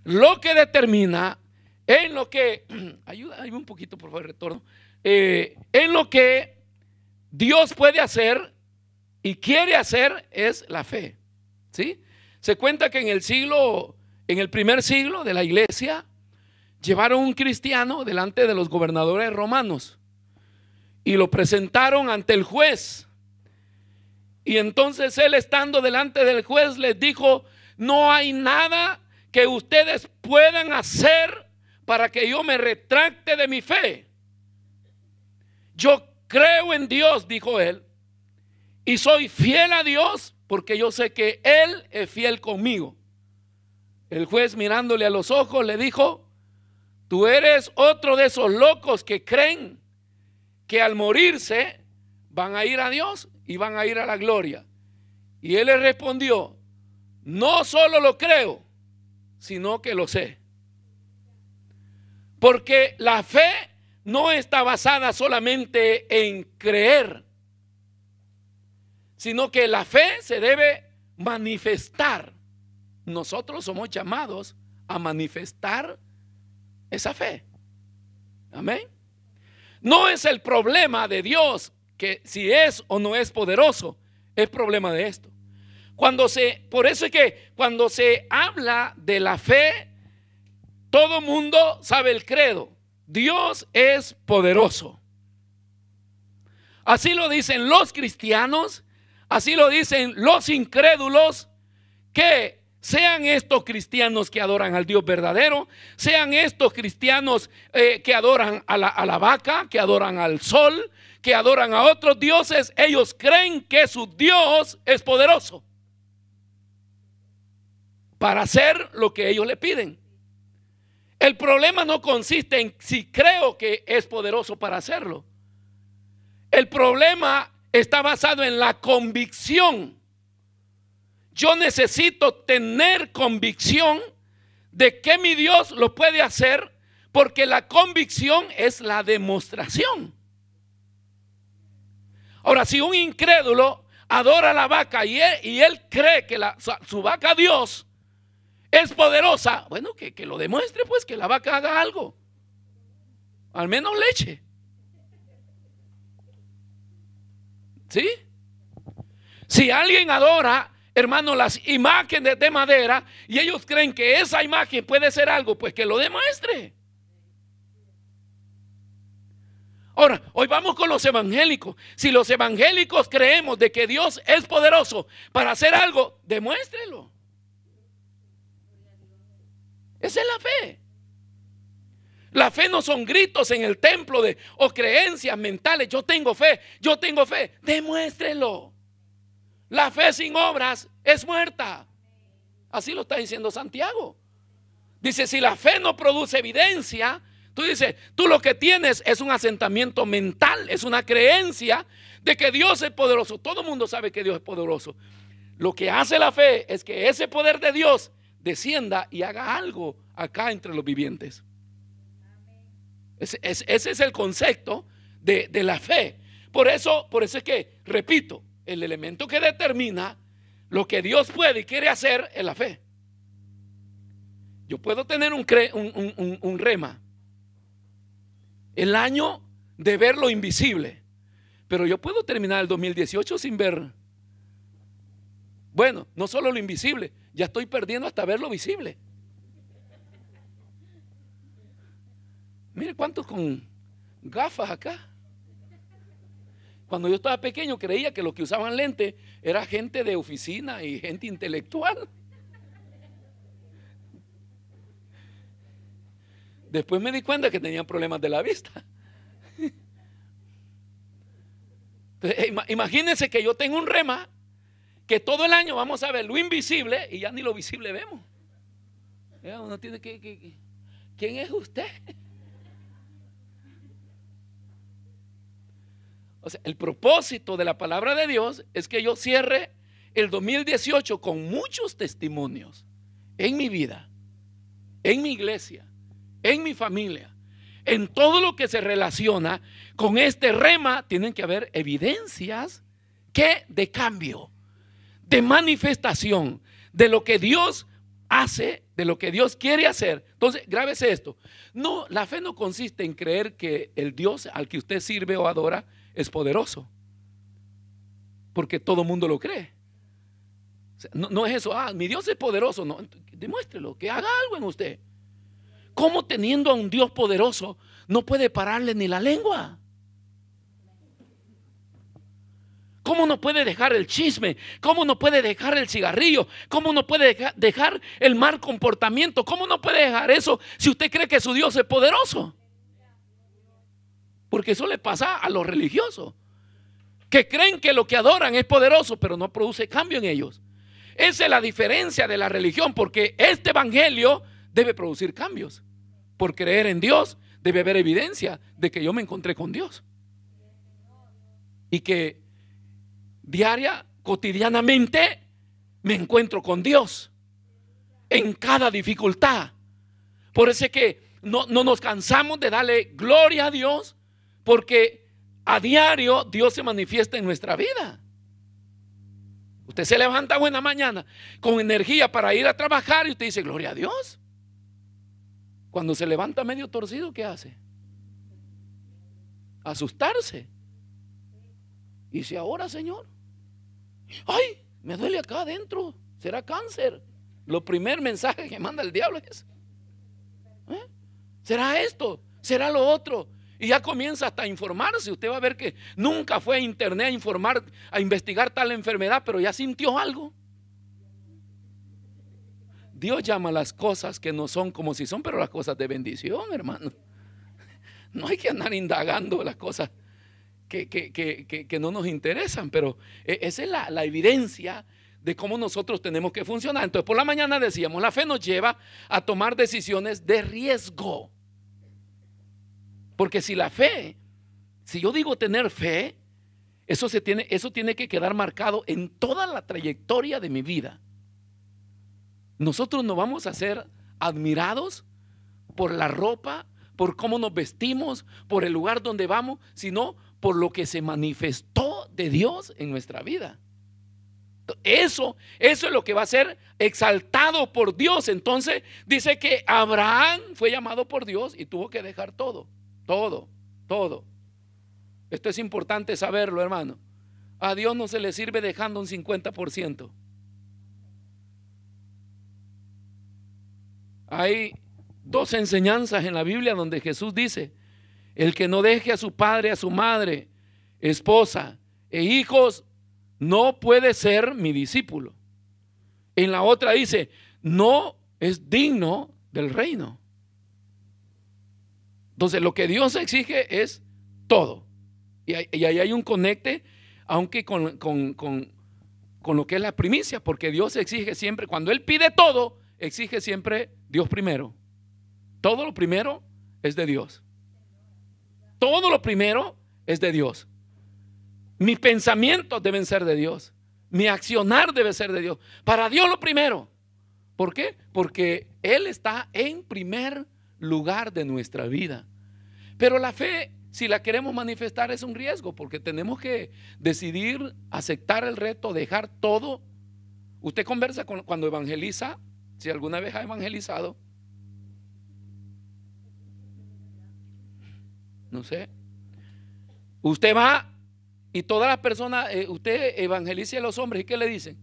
lo que determina, en lo que, ayúdame un poquito por favor, retorno, en lo que Dios puede hacer y quiere hacer es la fe, ¿sí? Se cuenta que en el primer siglo de la iglesia, llevaron un cristiano delante de los gobernadores romanos y lo presentaron ante el juez. Y entonces él, estando delante del juez, les dijo: no hay nada que ustedes puedan hacer para que yo me retracte de mi fe. Yo creo en Dios, dijo él, y soy fiel a Dios porque yo sé que Él es fiel conmigo. El juez, mirándole a los ojos, le dijo: tú eres otro de esos locos que creen que al morirse van a ir a Dios y van a ir a la gloria. Y él le respondió: no solo lo creo, sino que lo sé. Porque la fe no está basada solamente en creer, sino que la fe se debe manifestar. Nosotros somos llamados a manifestar esa fe. Amén. No es el problema de Dios que si es o no es poderoso, es problema de esto. Por eso es que cuando se habla de la fe, todo mundo sabe el credo: Dios es poderoso. Así lo dicen los cristianos, así lo dicen los incrédulos, que sean estos cristianos que adoran al Dios verdadero, sean estos cristianos que adoran a la vaca, que adoran al sol, que adoran a otros dioses, ellos creen que su Dios es poderoso para hacer lo que ellos le piden. El problema no consiste en si creo que es poderoso para hacerlo. El problema está basado en la convicción. Yo necesito tener convicción de que mi Dios lo puede hacer, porque la convicción es la demostración. Ahora, si un incrédulo adora a la vaca y él cree que su vaca Dios es poderosa, bueno, que lo demuestre, pues, que la vaca haga algo, al menos leche. ¿Sí? Si alguien adora, hermano, las imágenes de madera y ellos creen que esa imagen puede ser algo, pues que lo demuestre. Ahora, hoy vamos con los evangélicos. Si los evangélicos creemos de que Dios es poderoso para hacer algo, demuéstrelo. Esa es la fe. La fe no son gritos en el templo o creencias mentales. Yo tengo fe, yo tengo fe. Demuéstrelo. La fe sin obras es muerta. Así lo está diciendo Santiago. Dice: si la fe no produce evidencia, tú dices, tú lo que tienes es un asentamiento mental, es una creencia de que Dios es poderoso. Todo el mundo sabe que Dios es poderoso. Lo que hace la fe es que ese poder de Dios descienda y haga algo acá entre los vivientes. Ese es el concepto de la fe. Por eso es que, repito, el elemento que determina lo que Dios puede y quiere hacer es la fe. Yo puedo tener un rema, el año de ver lo invisible, pero yo puedo terminar el 2018 sin ver. Bueno, no solo lo invisible, ya estoy perdiendo hasta ver lo visible. Mire cuántos con gafas acá. Cuando yo estaba pequeño creía que los que usaban lentes era gente de oficina y gente intelectual. Después me di cuenta que tenían problemas de la vista. Entonces, imagínense que yo tengo un rema, que todo el año vamos a ver lo invisible y ya ni lo visible vemos. Uno tiene que ¿quién es usted? O sea, el propósito de la palabra de Dios es que yo cierre el 2018 con muchos testimonios en mi vida, en mi iglesia, en mi familia, en todo lo que se relaciona con este rema. Tienen que haber evidencias de cambio, de manifestación de lo que Dios hace de lo que Dios quiere hacer. Entonces, grábese esto. No, la fe no consiste en creer que el Dios al que usted sirve o adora es poderoso, porque todo mundo lo cree. O sea, no es eso, mi Dios es poderoso. No, demuéstrelo, que haga algo en usted. ¿Cómo teniendo a un Dios poderoso no puede pararle ni la lengua? ¿Cómo no puede dejar el chisme? ¿Cómo no puede dejar el cigarrillo? ¿Cómo no puede dejar el mal comportamiento? ¿Cómo no puede dejar eso si usted cree que su Dios es poderoso? Porque eso le pasa a los religiosos, que creen que lo que adoran es poderoso, pero no produce cambio en ellos. Esa es la diferencia de la religión, porque este evangelio debe producir cambios. Por creer en Dios debe haber evidencia de que yo me encontré con Dios y que cotidianamente me encuentro con Dios en cada dificultad. Por eso es que no nos cansamos de darle gloria a Dios, porque a diario Dios se manifiesta en nuestra vida. Usted se levanta buena mañana con energía para ir a trabajar y usted dice gloria a Dios. Cuando se levanta medio torcido, ¿qué hace? Asustarse. Y dice, ahora, Señor, ay, me duele acá adentro, será cáncer. Lo primer mensaje que manda el diablo es, ¿será esto? ¿Será lo otro? Y ya comienza hasta a informarse. Usted va a ver que nunca fue a internet a informar, a investigar tal enfermedad, pero ya sintió algo. Dios llama las cosas que no son como si son, pero las cosas de bendición, hermano. No hay que andar indagando las cosas que no nos interesan, pero esa es la evidencia de cómo nosotros tenemos que funcionar. Entonces, por la mañana decíamos, la fe nos lleva a tomar decisiones de riesgo. Porque si yo digo tener fe, eso tiene que quedar marcado en toda la trayectoria de mi vida. Nosotros no vamos a ser admirados por la ropa, por cómo nos vestimos, por el lugar donde vamos, sino por lo que se manifestó de Dios en nuestra vida. Eso es lo que va a ser exaltado por Dios. Entonces dice que Abraham fue llamado por Dios y tuvo que dejar todo. Esto es importante saberlo, hermano. A Dios no se le sirve dejando un 50%. Hay dos enseñanzas en la Biblia donde Jesús dice: el que no deje a su padre, a su madre, esposa e hijos, no puede ser mi discípulo. En la otra dice: no es digno del reino. Entonces lo que Dios exige es todo. Y ahí hay un conecte, aunque con lo que es la primicia, porque Dios exige siempre, cuando Él pide todo, exige siempre Dios primero. Todo lo primero es de Dios. Todo lo primero es de Dios. Mis pensamientos deben ser de Dios. Mi accionar debe ser de Dios. Para Dios lo primero. ¿Por qué? Porque Él está en primer lugar de nuestra vida. Pero la fe, si la queremos manifestar, es un riesgo, porque tenemos que decidir aceptar el reto, dejar todo. Usted conversa cuando evangeliza, si alguna vez ha evangelizado, no sé, usted va y todas las personas, usted evangeliza a los hombres, ¿y qué le dicen?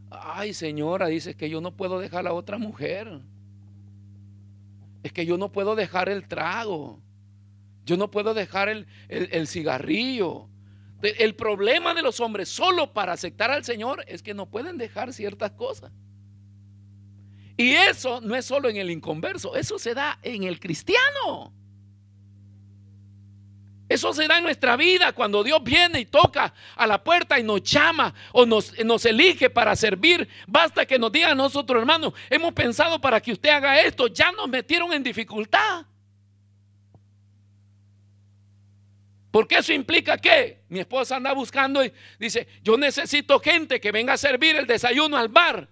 Ay, señora, dice que yo no puedo dejar a otra mujer, es que yo no puedo dejar el trago, yo no puedo dejar el cigarrillo. El problema de los hombres solo para aceptar al Señor es que no pueden dejar ciertas cosas. Y eso no es solo en el inconverso, eso se da en el cristiano. Eso se da en nuestra vida cuando Dios viene y toca a la puerta y nos llama o nos elige para servir. Basta que nos diga a nosotros, hermanos, hemos pensado para que usted haga esto, ya nos metieron en dificultad. Porque eso implica que mi esposa anda buscando y dice: yo necesito gente que venga a servir el desayuno al bar.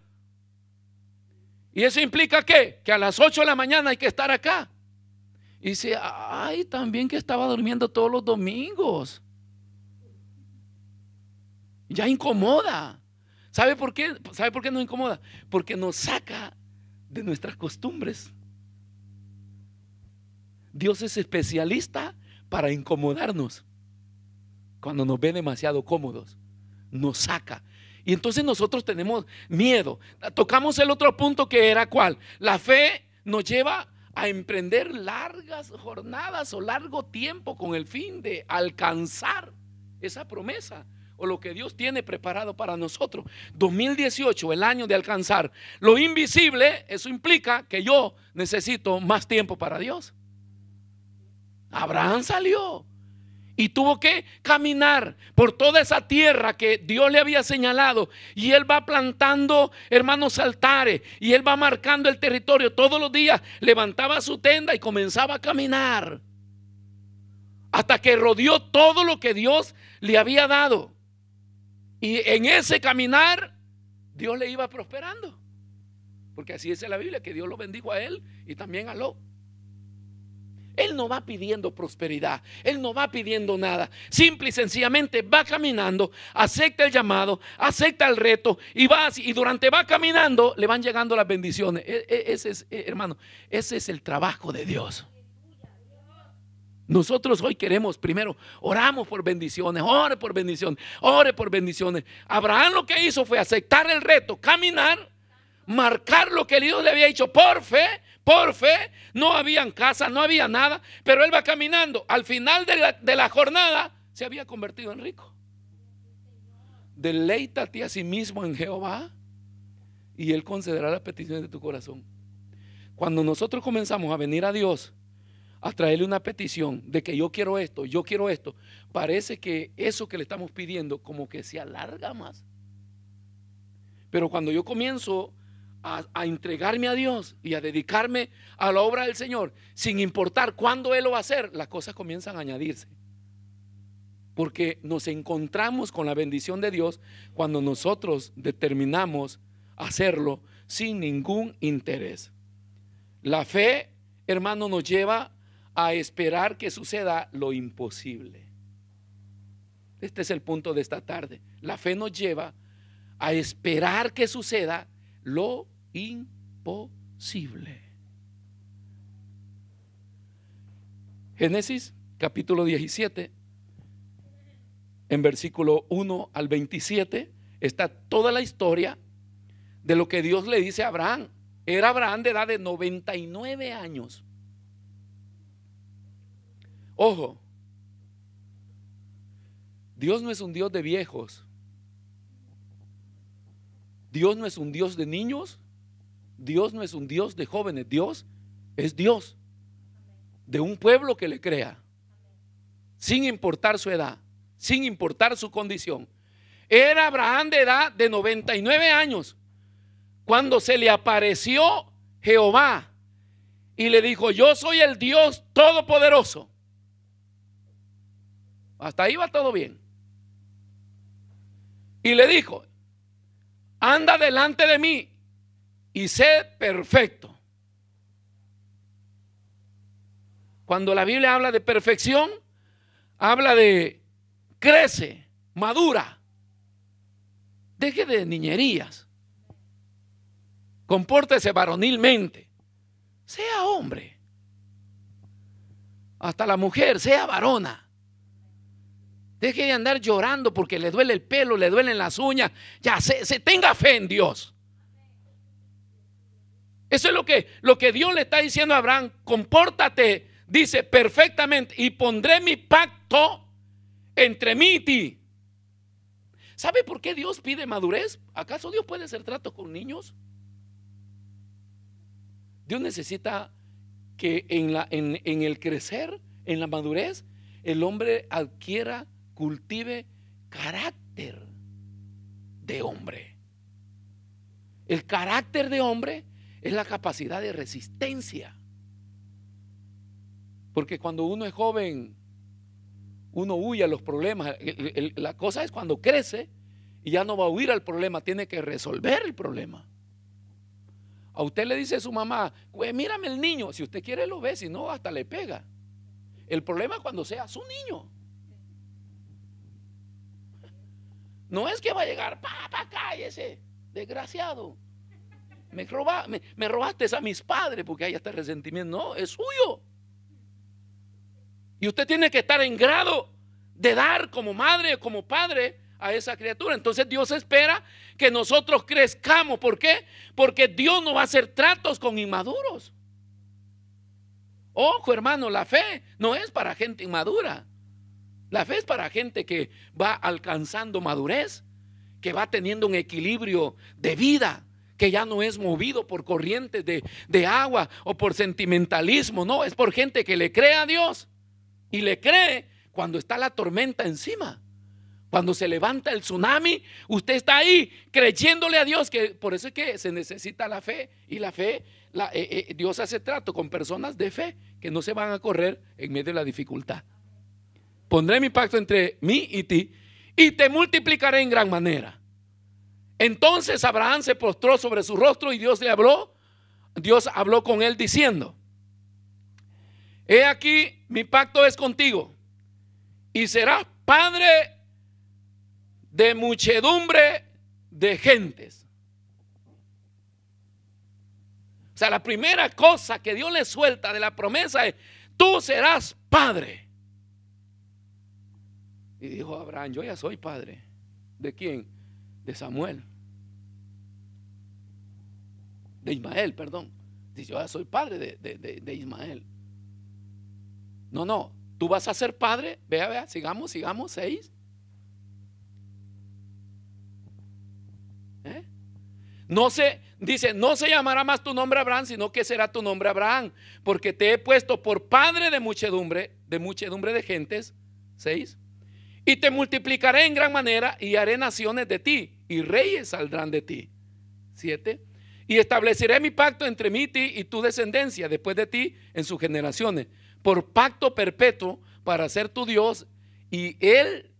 Y eso implica que a las 8 de la mañana hay que estar acá. Y dice: ay, también que estaba durmiendo todos los domingos. Ya incomoda. ¿Sabe por qué? ¿Sabe por qué nos incomoda? Porque nos saca de nuestras costumbres. Dios es especialista para incomodarnos. Cuando nos ve demasiado cómodos, nos saca. Y entonces nosotros tenemos miedo. Tocamos el otro punto, que era ¿cuál? La fe nos lleva a emprender largas jornadas o largo tiempo con el fin de alcanzar esa promesa o lo que Dios tiene preparado para nosotros. 2018, el año de alcanzar lo invisible. Eso implica que yo necesito más tiempo para Dios. Abraham salió y tuvo que caminar por toda esa tierra que Dios le había señalado, y él va plantando, hermanos, altares, y él va marcando el territorio. Todos los días levantaba su tenda y comenzaba a caminar hasta que rodeó todo lo que Dios le había dado. Y en ese caminar Dios le iba prosperando, porque así dice la Biblia, que Dios lo bendijo a él y también a Lot. Él no va pidiendo prosperidad, él no va pidiendo nada, simple y sencillamente va caminando, acepta el llamado, acepta el reto y va, y durante va caminando le van llegando las bendiciones. Ese es, hermano, ese es el trabajo de Dios. Nosotros hoy queremos, primero, oramos por bendiciones, ore por bendiciones, ore por bendiciones. Abraham lo que hizo fue aceptar el reto, caminar, marcar lo que Dios le había dicho por fe. Por fe, no habían casas, no había nada, pero él va caminando. Al final de la jornada se había convertido en rico. Deleítate a sí mismo en Jehová y Él concederá las peticiones de tu corazón. Cuando nosotros comenzamos a venir a Dios a traerle una petición de que yo quiero esto, parece que eso que le estamos pidiendo como que se alarga más. Pero cuando yo comienzo a entregarme a Dios y a dedicarme a la obra del Señor, sin importar cuándo Él lo va a hacer, las cosas comienzan a añadirse, porque nos encontramos con la bendición de Dios cuando nosotros determinamos hacerlo sin ningún interés. La fe, hermano, nos lleva a esperar que suceda lo imposible. Este es el punto de esta tarde. La fe nos lleva a esperar que suceda lo imposible. Génesis capítulo 17, en versículo 1 al 27 está toda la historia de lo que Dios le dice a Abraham. Era Abraham de edad de 99 años. Ojo, Dios no es un Dios de viejos. Dios no es un Dios de niños. Dios no es un Dios de jóvenes. Dios es Dios de un pueblo que le crea, sin importar su edad, sin importar su condición. Era Abraham de edad de 99 años cuando se le apareció Jehová y le dijo: yo soy el Dios todopoderoso. Hasta ahí va todo bien. Y le dijo: anda delante de mí y sé perfecto. Cuando la Biblia habla de perfección, habla de crece, madura. Deje de niñerías. Compórtese varonilmente. Sea hombre. Hasta la mujer, sea varona. Deje de andar llorando porque le duele el pelo, le duelen las uñas. Ya se tenga fe en Dios. Eso es lo que Dios le está diciendo a Abraham. Compórtate, dice, perfectamente, y pondré mi pacto entre mí y ti. ¿Sabe por qué Dios pide madurez? ¿Acaso Dios puede hacer tratos con niños? Dios necesita que en el crecer, en la madurez, el hombre adquiera, cultive carácter de hombre. El carácter de hombre es la capacidad de resistencia. Porque cuando uno es joven, uno huye a los problemas. La cosa es cuando crece y ya no va a huir al problema, tiene que resolver el problema. A usted le dice a su mamá: pues mírame el niño. Si usted quiere lo ve, si no hasta le pega. El problema es cuando sea su niño. No es que va a llegar: papá, cállese, desgraciado. me robaste a mis padres, porque ahí está el resentimiento. No, es suyo. Y usted tiene que estar en grado de dar como madre o como padre a esa criatura. Entonces Dios espera que nosotros crezcamos. ¿Por qué? Porque Dios no va a hacer tratos con inmaduros. Ojo, hermano, la fe no es para gente inmadura. La fe es para gente que va alcanzando madurez, que va teniendo un equilibrio de vida, que ya no es movido por corrientes de agua o por sentimentalismo. No, es por gente que le cree a Dios. Y le cree cuando está la tormenta encima. Cuando se levanta el tsunami, usted está ahí creyéndole a Dios. Que por eso es que se necesita la fe. Y la fe, Dios hace trato con personas de fe que no se van a correr en medio de la dificultad. Pondré mi pacto entre mí y ti, y te multiplicaré en gran manera. Entonces Abraham se postró sobre su rostro y Dios habló con él diciendo: he aquí, mi pacto es contigo, y serás padre de muchedumbre de gentes. O sea, la primera cosa que Dios le suelta de la promesa es: tú serás padre. Y dijo Abraham: yo ya soy padre. ¿De quién? De Samuel. De Ismael, perdón. Dice: yo ya soy padre de Ismael. No, tú vas a ser padre. Vea, sigamos, 6. Dice: no se llamará más tu nombre Abraham, sino que será tu nombre Abraham, porque te he puesto por padre de muchedumbre de gentes. 6. Y te multiplicaré en gran manera y haré naciones de ti, y reyes saldrán de ti. 7. Y estableceré mi pacto entre mí y tu descendencia después de ti en sus generaciones, por pacto perpetuo, para ser tu Dios y él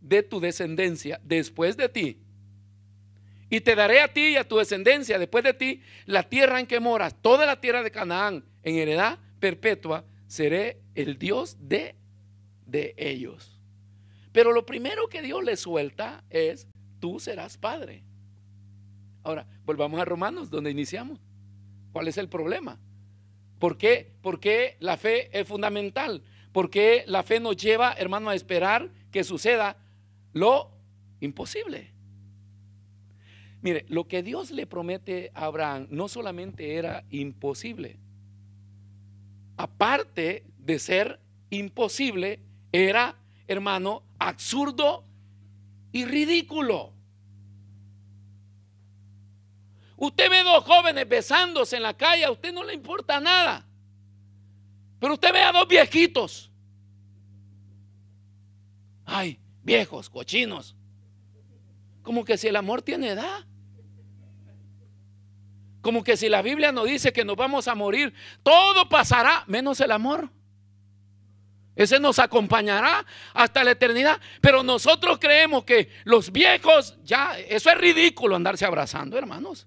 de tu descendencia después de ti. Y te daré a ti y a tu descendencia después de ti la tierra en que moras, toda la tierra de Canaán, en heredad perpetua. Seré el Dios de ellos. Pero lo primero que Dios le suelta es: tú serás padre. Ahora, volvamos a Romanos, donde iniciamos. ¿Cuál es el problema? ¿Por qué? Porque la fe es fundamental. Porque la fe nos lleva, hermano, a esperar que suceda lo imposible. Mire, lo que Dios le promete a Abraham no solamente era imposible. Aparte de ser imposible, era, hermano, absurdo y ridículo. Usted ve dos jóvenes besándose en la calle, a usted no le importa nada. Pero usted ve a dos viejitos. Ay, viejos, cochinos. Como que si el amor tiene edad. Como que si la Biblia nos dice que nos vamos a morir, todo pasará menos el amor. Ese nos acompañará hasta la eternidad. Pero nosotros creemos que los viejos, ya, eso es ridículo andarse abrazando, hermanos.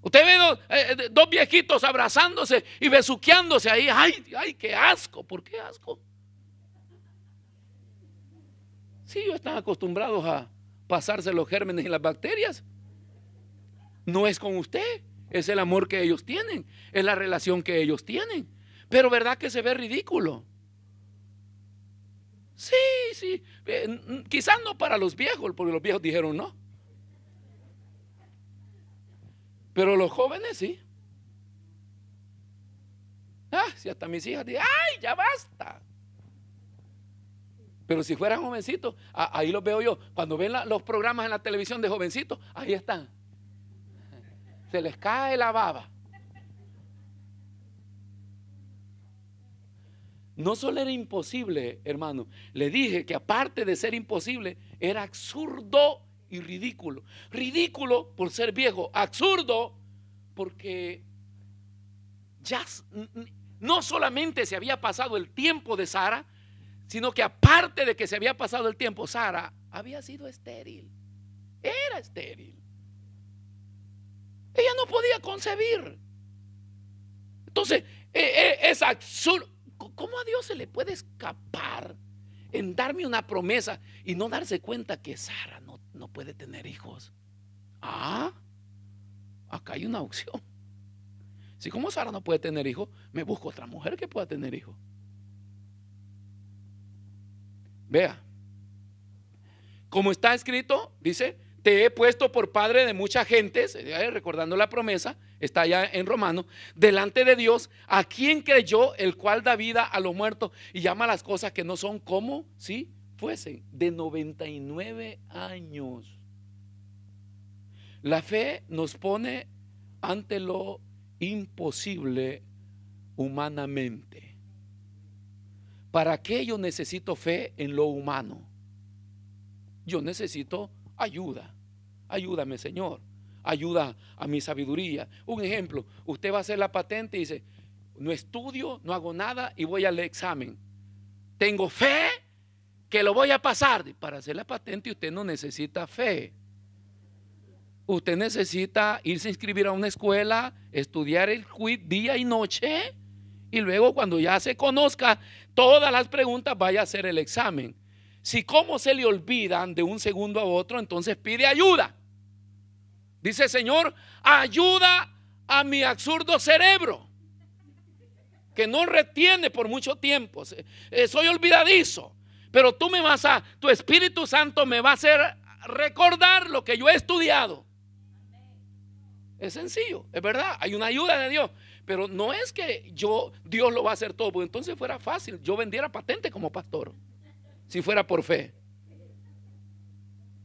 Usted ve dos viejitos abrazándose y besuqueándose ahí. Ay, qué asco. ¿Por qué asco? Sí, ellos están acostumbrados a pasarse los gérmenes y las bacterias. No es con usted, es el amor que ellos tienen, es la relación que ellos tienen. Pero ¿verdad que se ve ridículo? Sí, quizás no para los viejos, porque los viejos dijeron no. Pero los jóvenes sí. Si hasta mis hijas dicen: ay, ya basta. Pero si fueran jovencitos, ahí los veo yo. Cuando ven los programas en la televisión de jovencitos, ahí están. Se les cae la baba. No solo era imposible, hermano. Le dije que aparte de ser imposible, era absurdo y ridículo. Ridículo por ser viejo. Absurdo porque ya no solamente se había pasado el tiempo de Sara, sino que aparte de que se había pasado el tiempo, Sara había sido estéril. Era estéril. Ella no podía concebir. Entonces, es absurdo. ¿Cómo a Dios se le puede escapar en darme una promesa y no darse cuenta que Sara no puede tener hijos? acá hay una opción. Si como Sara no puede tener hijos, me busco otra mujer que pueda tener hijos. Vea, como está escrito, dice, te he puesto por padre de muchas gentes, recordando la promesa, está allá en Romanos, delante de Dios, a quien creyó, el cual da vida a los muertos y llama a las cosas que no son como si fuesen. De 99 años. La fe nos pone ante lo imposible humanamente. ¿Para qué yo necesito fe en lo humano? Yo necesito ayuda. Ayúdame, Señor. Ayuda a mi sabiduría. Un ejemplo, usted va a hacer la patente y dice, no estudio, no hago nada y voy al examen. Tengo fe que lo voy a pasar. Para hacer la patente usted no necesita fe. Usted necesita irse a inscribir a una escuela, estudiar el quiz día y noche, y luego cuando ya se conozca todas las preguntas vaya a hacer el examen. Si como se le olvidan de un segundo a otro, entonces pide ayuda. Dice, Señor, ayuda a mi absurdo cerebro, que no retiene por mucho tiempo. Soy olvidadizo, pero tu Espíritu Santo me va a hacer recordar lo que yo he estudiado. Es sencillo, es verdad, hay una ayuda de Dios, pero no es que Dios lo va a hacer todo, porque entonces fuera fácil, yo vendiera patente como pastor, si fuera por fe.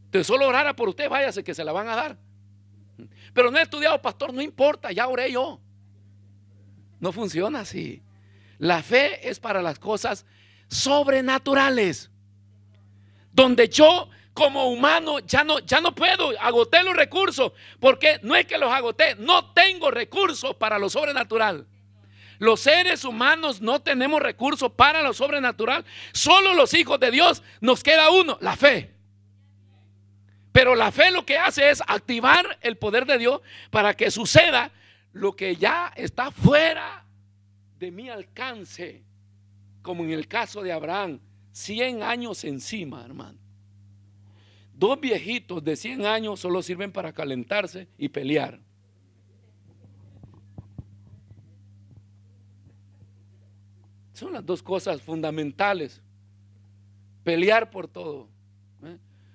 Entonces solo orara por usted, váyase que se la van a dar. Pero no he estudiado, pastor, no importa, ya oré yo. No funciona así. La fe es para las cosas sobrenaturales, donde yo como humano ya no puedo, agoté los recursos, porque no es que los agoté, no tengo recursos para lo sobrenatural. Los seres humanos no tenemos recursos para lo sobrenatural, solo los hijos de Dios nos queda uno, la fe. Pero la fe lo que hace es activar el poder de Dios para que suceda lo que ya está fuera de mi alcance, como en el caso de Abraham, 100 años encima, hermano. Dos viejitos de 100 años solo sirven para calentarse y pelear. Son las dos cosas fundamentales. Pelear por todo.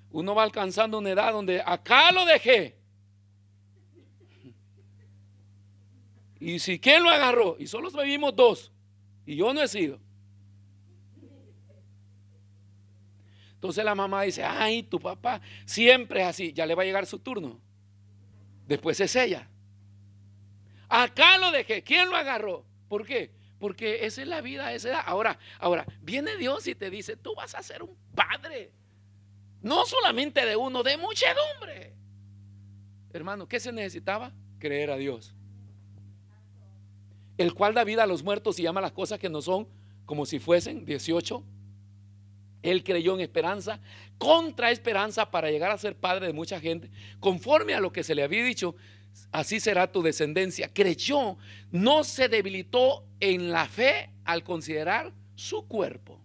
Uno va alcanzando una edad donde acá lo dejé. Y si quién lo agarró, y solo vivimos dos, y yo no he sido. Entonces la mamá dice, ay, tu papá siempre es así, ya le va a llegar su turno. Después es ella. Acá lo dejé, ¿quién lo agarró? ¿Por qué? Porque esa es la vida, esa edad. Ahora, viene Dios y te dice, tú vas a ser un padre. No solamente de uno, de muchedumbre. Hermano, ¿qué se necesitaba? Creer a Dios, el cual da vida a los muertos y llama las cosas que no son como si fuesen. 18. Él creyó en esperanza, contra esperanza, para llegar a ser padre de mucha gente, conforme a lo que se le había dicho, así será tu descendencia. Creyó, no se debilitó en la fe al considerar su cuerpo.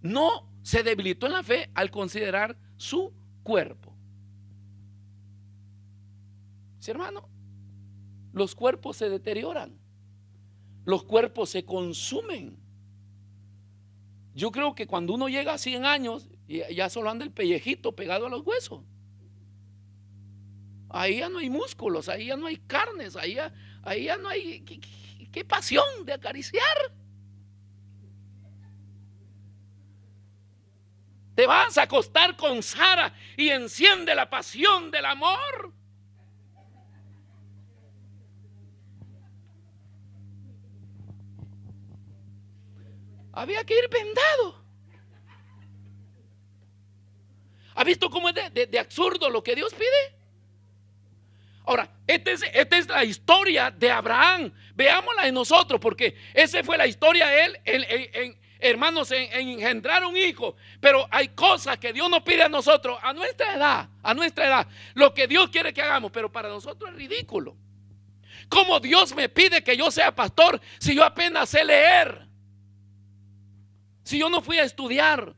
No se debilitó en la fe al considerar su cuerpo. Sí, hermano, los cuerpos se deterioran, los cuerpos se consumen. Yo creo que cuando uno llega a 100 años, ya solo anda el pellejito pegado a los huesos. Ahí ya no hay músculos, ahí ya no hay carnes, ahí ya no hay qué pasión de acariciar. Te vas a acostar con Sara y enciende la pasión del amor. Había que ir vendado. ¿Ha visto cómo es de absurdo lo que Dios pide? Ahora, esta es la historia de Abraham. Veámosla en nosotros, porque esa fue la historia de él, hermanos, en engendrar un hijo. Pero hay cosas que Dios nos pide a nosotros, a nuestra edad, lo que Dios quiere que hagamos, pero para nosotros es ridículo. ¿Cómo Dios me pide que yo sea pastor si yo apenas sé leer? Si yo no fui a estudiar.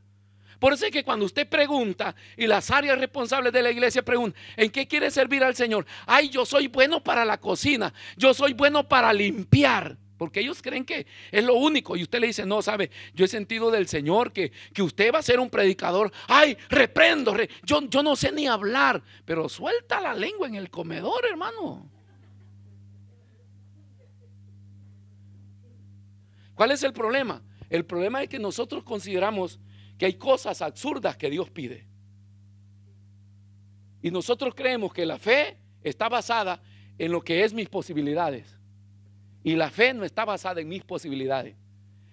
Por eso es que cuando usted pregunta y las áreas responsables de la iglesia preguntan, ¿en qué quiere servir al Señor? Ay, yo soy bueno para la cocina, yo soy bueno para limpiar. Porque ellos creen que es lo único. Y usted le dice, no, sabe, yo he sentido del Señor que usted va a ser un predicador. Ay, reprendo, yo no sé ni hablar. Pero suelta la lengua en el comedor, hermano. ¿Cuál es el problema? El problema es que nosotros consideramos que hay cosas absurdas que Dios pide. Y nosotros creemos que la fe está basada en lo que es mis posibilidades. Y la fe no está basada en mis posibilidades.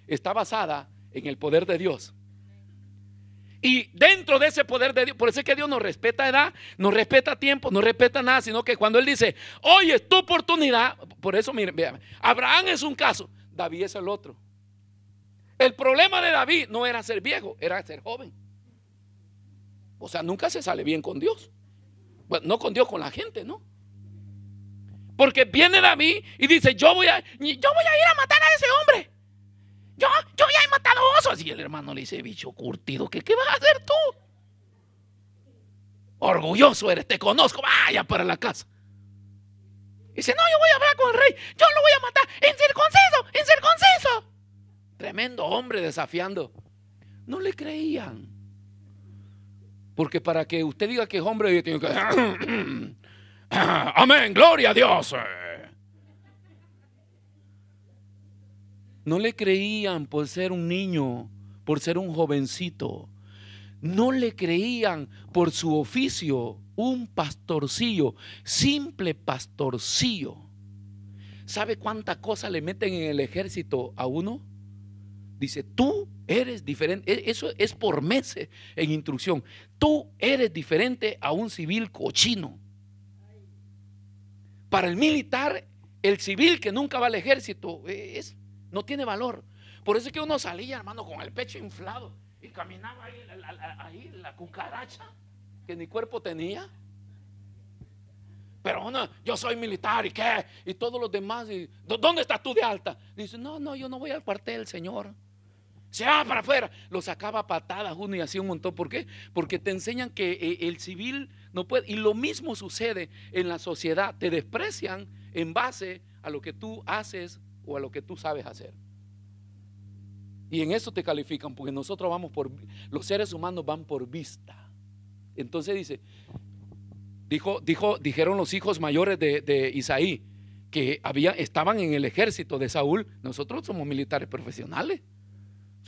Está basada en el poder de Dios. Y dentro de ese poder de Dios, por eso es que Dios no respeta edad, no respeta tiempo, no respeta nada, sino que cuando Él dice, hoy es tu oportunidad. Por eso, miren, vean, Abraham es un caso, David es el otro. El problema de David no era ser viejo, era ser joven. O sea, nunca se sale bien con Dios. Bueno, no con Dios, con la gente, ¿no? Porque viene David y dice, yo voy a ir a matar a ese hombre. Yo voy a ir a matar a los osos. Y el hermano le dice, bicho curtido, ¿qué vas a hacer tú? Orgulloso eres, te conozco, vaya para la casa. Dice, no, yo voy a hablar con el rey, yo lo voy a matar, incircunciso. Tremendo hombre desafiando. No le creían. Porque para que usted diga que es hombre, tiene que amén, gloria a Dios. No le creían por ser un niño, por ser un jovencito. No le creían por su oficio, un pastorcillo, simple pastorcillo. ¿Sabe cuánta cosa le meten en el ejército a uno? Dice, tú eres diferente. Eso es por meses en instrucción. Tú eres diferente a un civil cochino. Para el militar, el civil que nunca va al ejército no tiene valor. Por eso es que uno salía, hermano, con el pecho inflado y caminaba ahí la cucaracha que ni cuerpo tenía. Pero yo soy militar y qué, y todos los demás, ¿dónde estás tú de alta? Dice, no, yo no voy al cuartel, señor. Se va para afuera, lo sacaba a patadas uno y hacía un montón. ¿Por qué? Porque te enseñan que el civil no puede. Y lo mismo sucede en la sociedad. Te desprecian en base a lo que tú haces o a lo que tú sabes hacer. Y en eso te califican, porque nosotros los seres humanos van por vista. Entonces dijeron los hijos mayores de Isaí que estaban en el ejército de Saúl. Nosotros somos militares profesionales.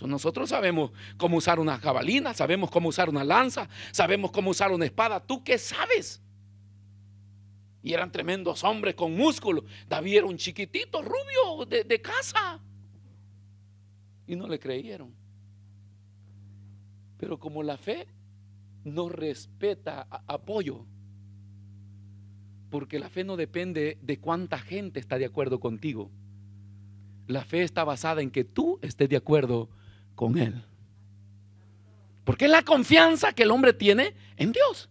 Nosotros sabemos cómo usar una jabalina, sabemos cómo usar una lanza, sabemos cómo usar una espada. ¿Tú qué sabes? Y eran tremendos hombres con músculo. David era un chiquitito rubio de casa. Y no le creyeron. Pero como la fe no respeta apoyo, porque la fe no depende de cuánta gente está de acuerdo contigo. La fe está basada en que tú estés de acuerdo con Él. Porque es la confianza que el hombre tiene en Dios.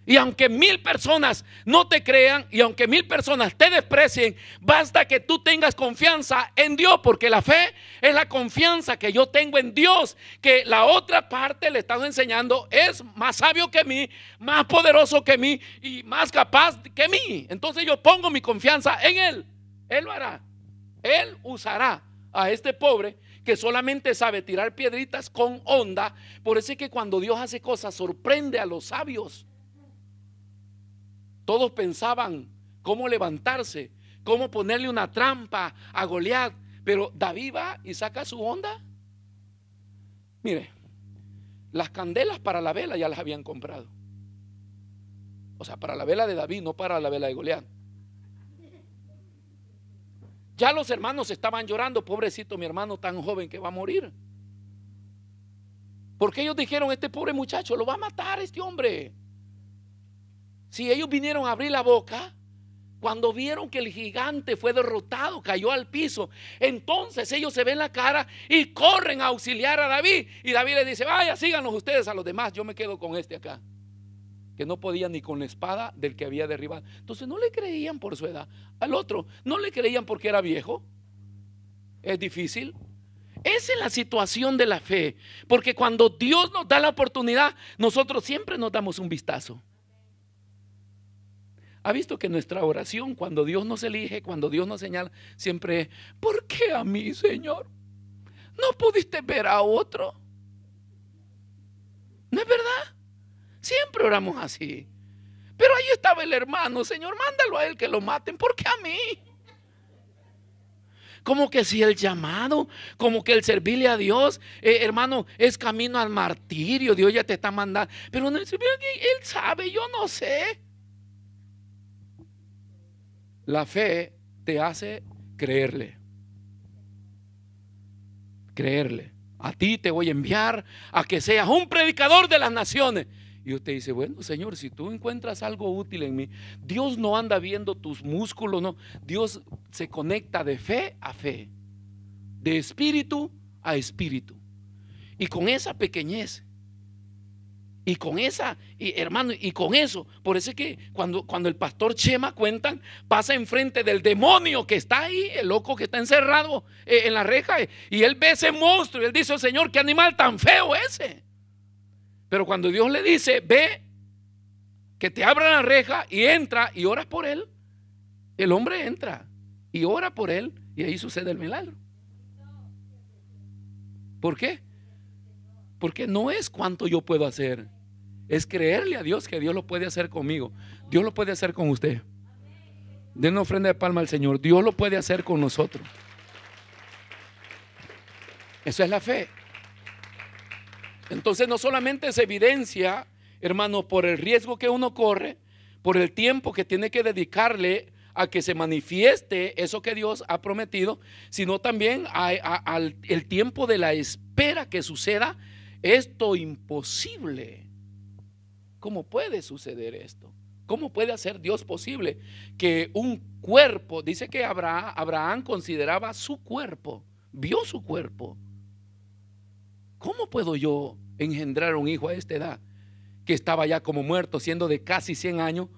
Y aunque 1000 personas no te crean, y aunque 1000 personas te desprecien, basta que tú tengas confianza en Dios, porque la fe es la confianza que yo tengo en Dios, que la otra parte le están enseñando es más sabio que mí, más poderoso que mí y más capaz que mí. Entonces yo pongo mi confianza en Él. Él lo hará. Él usará a este pobre que solamente sabe tirar piedritas con onda. Por eso es que cuando Dios hace cosas sorprende a los sabios. Todos pensaban cómo levantarse, cómo ponerle una trampa a Goliat, pero David va y saca su onda. Mire, las candelas para la vela ya las habían comprado. O sea, para la vela de David, no para la vela de Goliat. Ya los hermanos estaban llorando, pobrecito mi hermano tan joven que va a morir. Porque ellos dijeron, este pobre muchacho lo va a matar este hombre. Si ellos vinieron a abrir la boca, cuando vieron que el gigante fue derrotado, cayó al piso, entonces ellos se ven la cara y corren a auxiliar a David. Y David les dice, vaya, síganos ustedes a los demás, yo me quedo con este acá, que no podía ni con la espada del que había derribado. Entonces no le creían por su edad. Al otro no le creían porque era viejo. Es difícil. Esa es la situación de la fe. Porque cuando Dios nos da la oportunidad, nosotros siempre nos damos un vistazo. ¿Ha visto que nuestra oración, cuando Dios nos elige, cuando Dios nos señala, siempre es: ¿por qué a mí, Señor? ¿No pudiste ver a otro? ¿No es verdad? Siempre oramos así. Pero ahí estaba el hermano: Señor, mándalo a él que lo maten, ¿por qué a mí? Como que si el llamado, como que el servirle a Dios, hermano, es camino al martirio. Dios ya te está mandando. Pero no, él sabe, yo no sé. La fe te hace creerle. Creerle. A ti te voy a enviar a que seas un predicador de las naciones. Y usted dice: bueno, Señor, si tú encuentras algo útil en mí. Dios no anda viendo tus músculos, no. Dios se conecta de fe a fe, de espíritu a espíritu. Y con esa pequeñez, y con esa, y hermano, y con eso, por eso es que cuando el pastor Chema cuentan, pasa enfrente del demonio que está ahí, el loco que está encerrado en la reja, y él ve ese monstruo y él dice: Señor, qué animal tan feo ese. Pero cuando Dios le dice: ve, que te abran la reja, y entra y oras por él, el hombre entra y ora por él, y ahí sucede el milagro. ¿Por qué? Porque no es cuánto yo puedo hacer, es creerle a Dios que Dios lo puede hacer conmigo. Dios lo puede hacer con usted. Den una ofrenda de palma al Señor. Dios lo puede hacer con nosotros. Eso es la fe. Entonces no solamente se evidencia, hermano, por el riesgo que uno corre, por el tiempo que tiene que dedicarle a que se manifieste eso que Dios ha prometido, sino también al el tiempo de la espera que suceda esto imposible. ¿Cómo puede suceder esto? ¿Cómo puede hacer Dios posible que un cuerpo? Dice que Abraham consideraba su cuerpo, vio su cuerpo. ¿Cómo puedo yo engendrar un hijo a esta edad, que estaba ya como muerto, siendo de casi 100 años?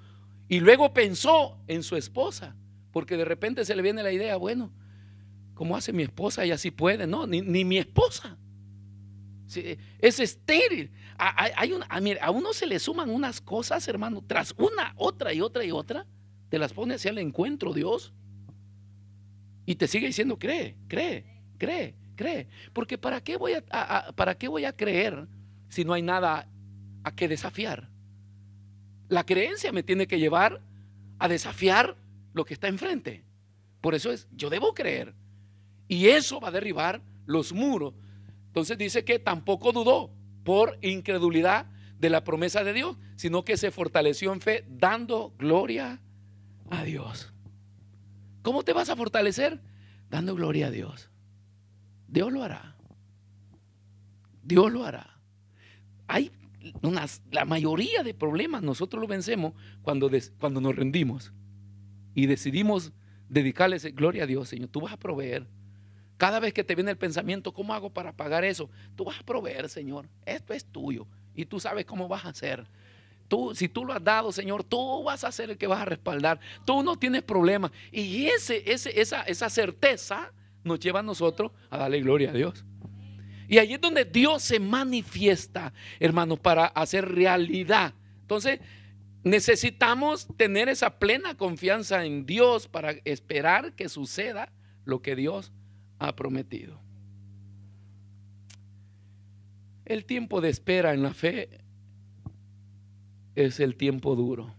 Y luego pensó en su esposa, porque de repente se le viene la idea: bueno, ¿cómo hace mi esposa? Ella sí puede. No, ni mi esposa. Sí, es estéril. A uno se le suman unas cosas, hermano, tras una, otra y otra y otra. Te las pone hacia el encuentro Dios, y te sigue diciendo: cree, cree, cree, cree. Porque ¿para qué voy a creer si no hay nada a que desafiar? La creencia me tiene que llevar a desafiar lo que está enfrente. Por eso yo debo creer, y eso va a derribar los muros. Entonces dice que tampoco dudó por incredulidad de la promesa de Dios, sino que se fortaleció en fe, dando gloria a Dios. ¿Cómo te vas a fortalecer? Dando gloria a Dios. Dios lo hará. Dios lo hará. La mayoría de problemas nosotros los vencemos cuando nos rendimos y decidimos dedicarles gloria a Dios. Señor, tú vas a proveer. Cada vez que te viene el pensamiento: ¿cómo hago para pagar eso? Tú vas a proveer, Señor. Esto es tuyo y tú sabes cómo vas a hacer. Si tú lo has dado, Señor, tú vas a ser el que vas a respaldar. Tú no tienes problema. Y esa certeza nos lleva a nosotros a darle gloria a Dios. Y ahí es donde Dios se manifiesta, hermanos, para hacer realidad. Entonces necesitamos tener esa plena confianza en Dios para esperar que suceda lo que Dios ha prometido. El tiempo de espera en la fe es el tiempo duro.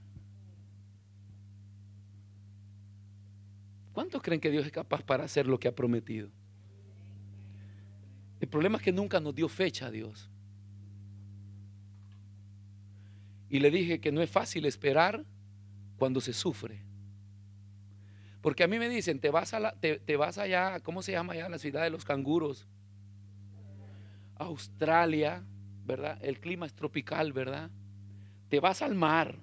¿Cuántos creen que Dios es capaz para hacer lo que ha prometido? El problema es que nunca nos dio fecha a Dios. Y le dije que no es fácil esperar cuando se sufre. Porque a mí me dicen: te vas allá, ¿cómo se llama allá la ciudad de los canguros? Australia, ¿verdad? El clima es tropical, ¿verdad? Te vas al mar.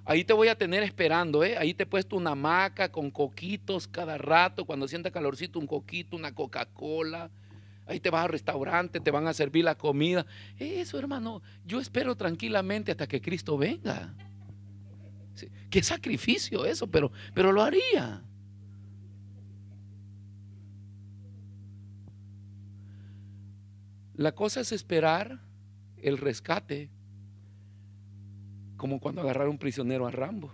Ahí te voy a tener esperando, ¿eh? Ahí te he puesto una hamaca con coquitos cada rato. Cuando sienta calorcito, un coquito, una Coca-Cola. Ahí te vas al restaurante, te van a servir la comida. Eso, hermano, yo espero tranquilamente hasta que Cristo venga. Sí, qué sacrificio eso, pero lo haría. La cosa es esperar el rescate, como cuando agarraron un prisionero a Rambo.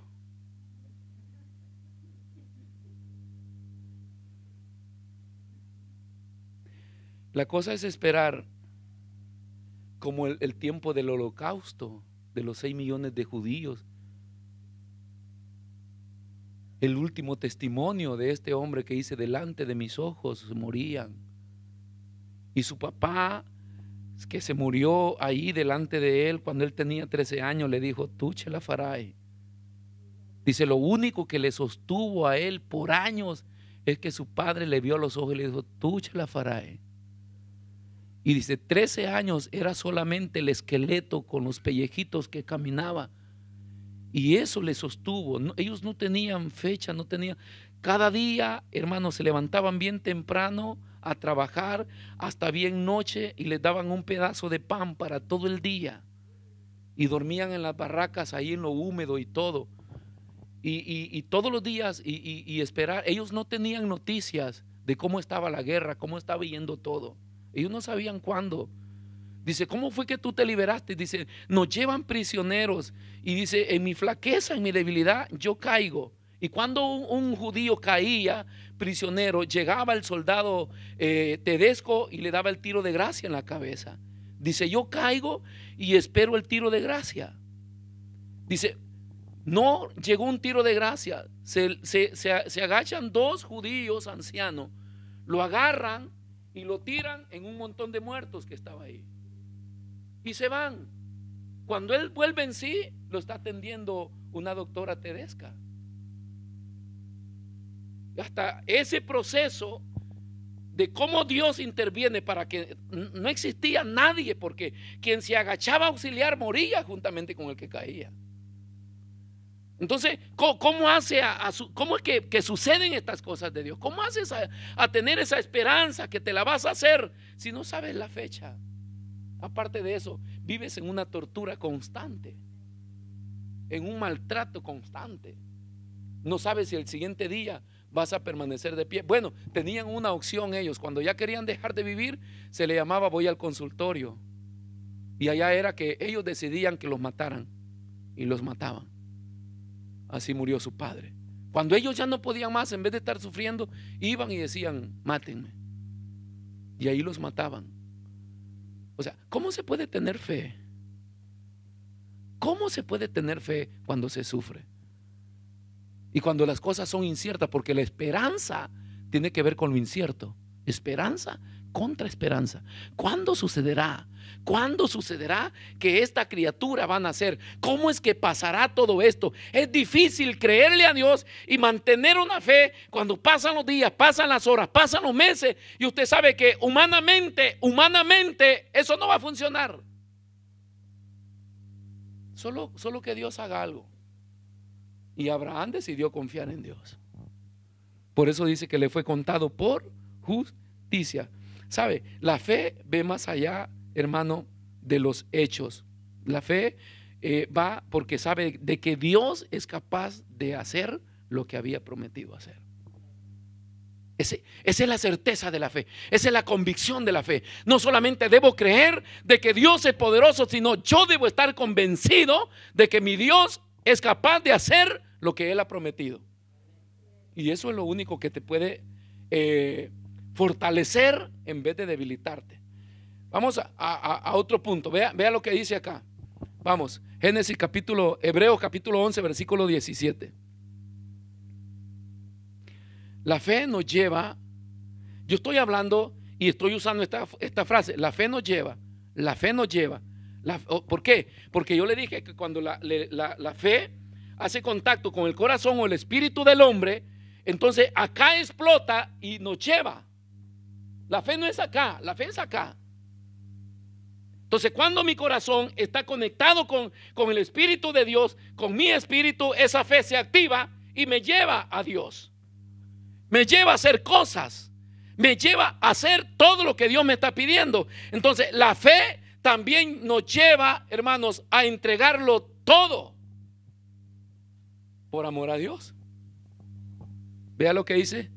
La cosa es esperar como el tiempo del holocausto de los 6 millones de judíos. El último testimonio de este hombre que dice: delante de mis ojos morían. Y su papá, que se murió ahí delante de él cuando él tenía 13 años, le dijo: tú Chelafaray. Dice: lo único que le sostuvo a él por años es que su padre le vio a los ojos y le dijo: tú Chelafaray. Y dice: 13 años era solamente el esqueleto con los pellejitos que caminaba. Y eso le sostuvo. Ellos no tenían fecha, no tenían. Cada día, hermanos, se levantaban bien temprano a trabajar hasta bien noche y les daban un pedazo de pan para todo el día. Y dormían en las barracas ahí en lo húmedo y todo. Y todos los días y esperar. Ellos no tenían noticias de cómo estaba la guerra, cómo estaba yendo todo. Ellos no sabían cuándo. Dice: ¿cómo fue que tú te liberaste? Dice: nos llevan prisioneros. Y dice: en mi flaqueza, en mi debilidad, yo caigo. Y cuando un judío caía prisionero, llegaba el soldado Tedesco y le daba el tiro de gracia en la cabeza. Dice: yo caigo y espero el tiro de gracia. Dice: no llegó un tiro de gracia. Se agachan 2 judíos ancianos, lo agarran y lo tiran en un montón de muertos que estaba ahí. Y se van. Cuando él vuelve en sí, lo está atendiendo una doctora Tedesca. Hasta ese proceso de cómo Dios interviene para que no existía nadie, porque quien se agachaba a auxiliar moría juntamente con el que caía. Entonces, ¿cómo hace cómo es que suceden estas cosas de Dios? ¿Cómo haces a tener esa esperanza que te la vas a hacer si no sabes la fecha? Aparte de eso, vives en una tortura constante, en un maltrato constante. No sabes si el siguiente día vas a permanecer de pie. Bueno, tenían una opción ellos. Cuando ya querían dejar de vivir, se le llamaba: voy al consultorio. Y allá era que ellos decidían que los mataran, y los mataban. Así murió su padre. Cuando ellos ya no podían más, en vez de estar sufriendo, iban y decían: mátenme. Y ahí los mataban. O sea, ¿cómo se puede tener fe? ¿Cómo se puede tener fe cuando se sufre? Y cuando las cosas son inciertas, porque la esperanza tiene que ver con lo incierto. Esperanza contra esperanza. ¿Cuándo sucederá? ¿Cuándo sucederá que esta criatura va a nacer? ¿Cómo es que pasará todo esto? Es difícil creerle a Dios y mantener una fe cuando pasan los días, pasan las horas, pasan los meses, y usted sabe que humanamente eso no va a funcionar. Solo que Dios haga algo. Y Abraham decidió confiar en Dios. Por eso dice que le fue contado por justicia. ¿Sabe? La fe ve más allá, hermano, de los hechos. La fe va porque sabe de que Dios es capaz de hacer lo que había prometido hacer. Esa es la certeza de la fe. Esa es la convicción de la fe. No solamente debo creer de que Dios es poderoso, sino yo debo estar convencido de que mi Dios es capaz de hacer lo que Él ha prometido. Y eso es lo único que te puede fortalecer en vez de debilitarte. Vamos a otro punto. Vea lo que dice acá. Vamos, Hebreos capítulo 11, versículo 17. La fe nos lleva, yo estoy hablando y estoy usando esta frase: la fe nos lleva, la fe nos lleva. ¿Por qué? Porque yo le dije que cuando la fe hace contacto con el corazón o el espíritu del hombre, entonces acá explota y nos lleva. La fe no es acá, la fe es acá. Entonces, cuando mi corazón está conectado con el Espíritu de Dios, con mi espíritu, esa fe se activa y me lleva a Dios. Me lleva a hacer cosas. Me lleva a hacer todo lo que Dios me está pidiendo. Entonces, la fe también nos lleva, hermanos, a entregarlo todo por amor a Dios. Vea lo que dice.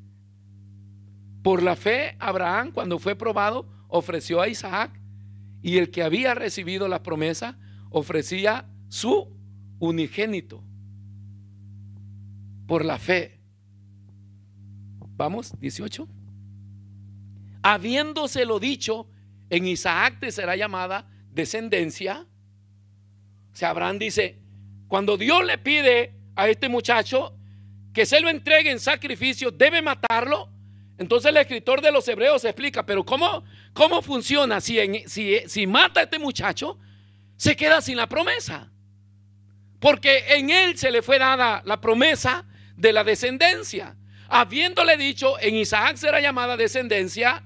Por la fe, Abraham, cuando fue probado, ofreció a Isaac Y el que había recibido la promesa ofrecía su unigénito por la fe. Vamos, 18. Habiéndoselo dicho, en Isaac te será llamada descendencia. O sea, Abraham dice, cuando Dios le pide a este muchacho que se lo entregue en sacrificio, debe matarlo. Entonces el escritor de los Hebreos explica, pero ¿cómo funciona? Si mata a este muchacho, se queda sin la promesa, porque en él se le fue dada la promesa de la descendencia. Habiéndole dicho, en Isaac será llamada descendencia,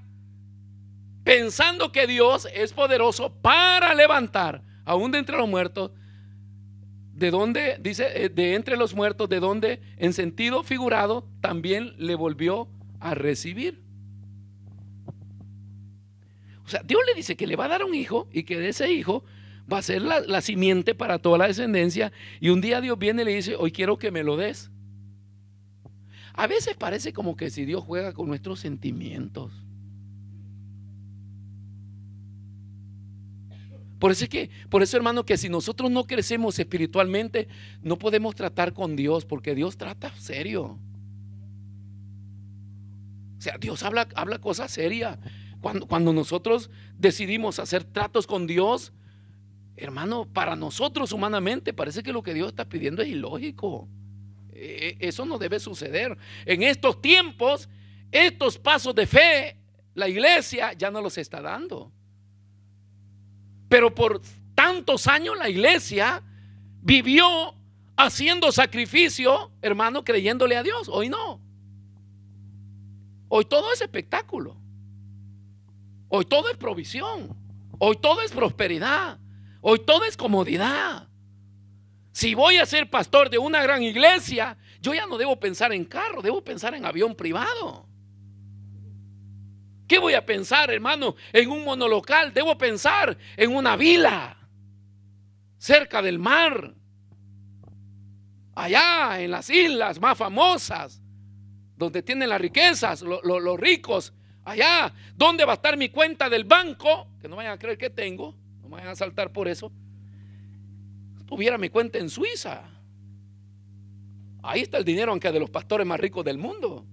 pensando que Dios es poderoso para levantar aún de entre los muertos. ¿De dónde? Dice, de entre los muertos, de donde en sentido figurado también le volvió a recibir. O sea, Dios le dice que le va a dar un hijo y que de ese hijo va a ser la simiente para toda la descendencia. Y un día Dios viene y le dice, hoy quiero que me lo des. A veces parece como que si Dios juega con nuestros sentimientos. Por eso, hermano, que si nosotros no crecemos espiritualmente, no podemos tratar con Dios, porque Dios trata serio. O sea, Dios habla cosas serias. Cuando nosotros decidimos hacer tratos con Dios, hermano, para nosotros humanamente parece que lo que Dios está pidiendo es ilógico. Eso no debe suceder. En estos tiempos, estos pasos de fe, la iglesia ya no los está dando. Pero por tantos años la iglesia vivió haciendo sacrificio, hermano, creyéndole a Dios. Hoy no. Hoy todo es espectáculo. Hoy todo es provisión. Hoy todo es prosperidad. Hoy todo es comodidad. Si voy a ser pastor de una gran iglesia, yo ya no debo pensar en carro, debo pensar en avión privado. ¿Qué voy a pensar, hermano, en un monolocal? Debo pensar en una vila cerca del mar, allá en las islas más famosas, donde tienen las riquezas, los ricos. Allá, ¿dónde va a estar mi cuenta del banco? Que no vayan a creer que tengo, no me vayan a saltar por eso. Tuviera mi cuenta en Suiza. Ahí está el dinero, aunque de los pastores más ricos del mundo.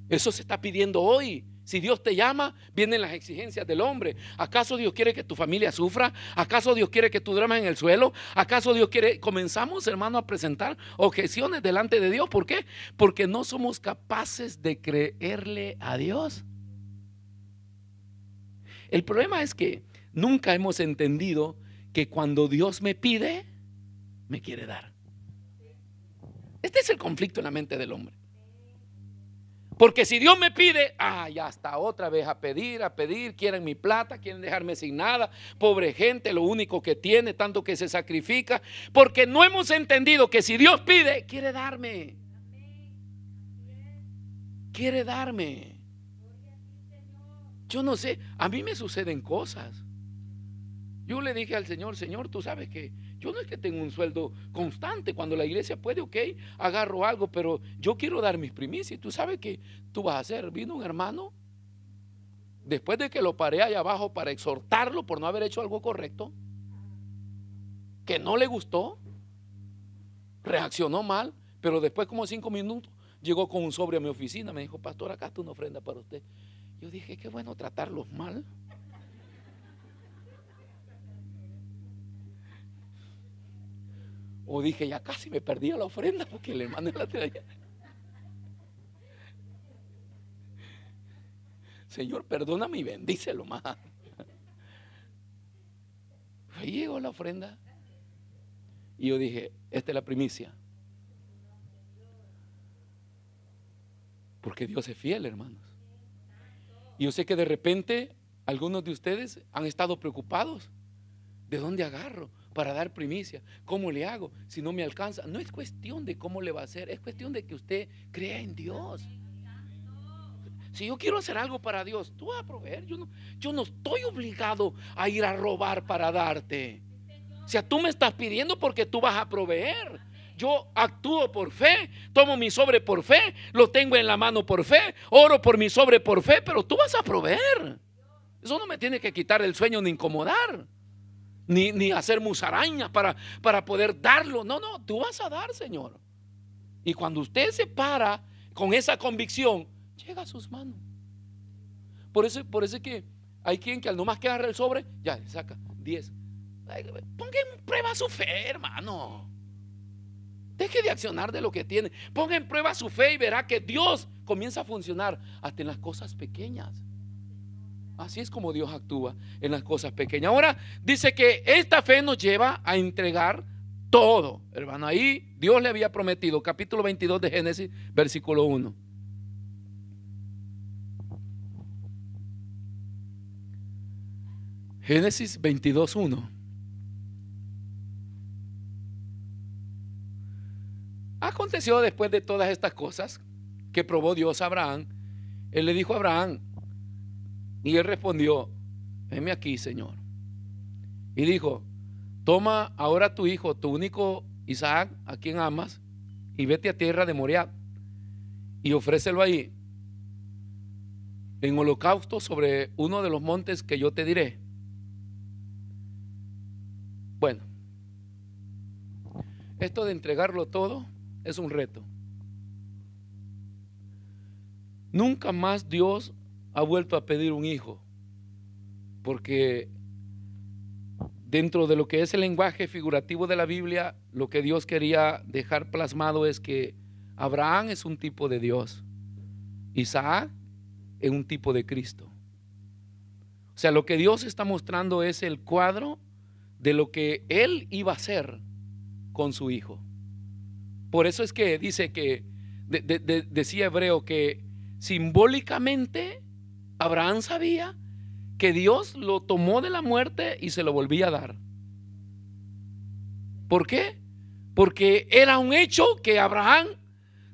Eso se está pidiendo hoy. Si Dios te llama, vienen las exigencias del hombre. ¿Acaso Dios quiere que tu familia sufra? ¿Acaso Dios quiere que tú duermas en el suelo? ¿Acaso Dios quiere? Comenzamos, hermano, a presentar objeciones delante de Dios. ¿Por qué? Porque no somos capaces de creerle a Dios. El problema es que nunca hemos entendido que cuando Dios me pide, me quiere dar. Este es el conflicto en la mente del hombre. Porque si Dios me pide, ya está otra vez a pedir, quieren mi plata, quieren dejarme sin nada, pobre gente, lo único que tiene, tanto que se sacrifica, porque no hemos entendido que si Dios pide, quiere darme. Quiere darme. Yo no sé, a mí me suceden cosas. Yo le dije al Señor, Señor, tú sabes que yo no es que tengo un sueldo constante. Cuando la iglesia puede, ok, agarro algo, pero yo quiero dar mis primicias. Tú sabes que tú vas a hacer. Vino un hermano, después de que lo paré allá abajo para exhortarlo por no haber hecho algo correcto, que no le gustó, reaccionó mal, pero después como 5 minutos llegó con un sobre a mi oficina. Me dijo, pastor, acá está una ofrenda para usted. Yo dije, qué bueno tratarlos mal. O dije, ya casi me perdía la ofrenda porque el hermano la traía. Señor, perdóname y bendícelo más. Ahí llegó la ofrenda. Y yo dije, esta es la primicia. Porque Dios es fiel, hermanos. Y yo sé que de repente algunos de ustedes han estado preocupados. ¿De dónde agarro para dar primicia? ¿Cómo le hago si no me alcanza? No es cuestión de cómo le va a hacer, es cuestión de que usted crea en Dios. Si yo quiero hacer algo para Dios, tú vas a proveer. Yo no estoy obligado a ir a robar para darte. O sea, tú me estás pidiendo porque tú vas a proveer. Yo actúo por fe, tomo mi sobre por fe, lo tengo en la mano por fe, oro por mi sobre por fe, pero tú vas a proveer. Eso no me tiene que quitar el sueño ni incomodar, ni hacer musarañas para poder darlo. No, tú vas a dar, Señor. Y cuando usted se para con esa convicción, llega a sus manos. Por eso es que hay quien que al nomás que agarra el sobre, ya le saca 10. Ponga en prueba su fe, hermano. Deje de accionar de lo que tiene. Ponga en prueba su fe y verá que Dios comienza a funcionar hasta en las cosas pequeñas. Así es como Dios actúa en las cosas pequeñas. Ahora dice que esta fe nos lleva a entregar todo, hermano. Ahí Dios le había prometido, capítulo 22 de Génesis, versículo 1. Génesis 22, 1. Aconteció después de todas estas cosas que probó Dios a Abraham. Él le dijo a Abraham, y él respondió: heme aquí, Señor. Y dijo: toma ahora tu hijo, tu único Isaac, a quien amas, y vete a tierra de Moriah y ofrécelo ahí en holocausto sobre uno de los montes que yo te diré. Bueno, esto de entregarlo todo es un reto. Nunca más Dios ha vuelto a pedir un hijo, porque dentro de lo que es el lenguaje figurativo de la Biblia, lo que Dios quería dejar plasmado es que Abraham es un tipo de Dios, Isaac es un tipo de Cristo. O sea, lo que Dios está mostrando es el cuadro de lo que Él iba a hacer con su hijo. Por eso es que dice que decía Hebreo que simbólicamente Abraham sabía que Dios lo tomó de la muerte y se lo volvía a dar. ¿Por qué? Porque era un hecho que Abraham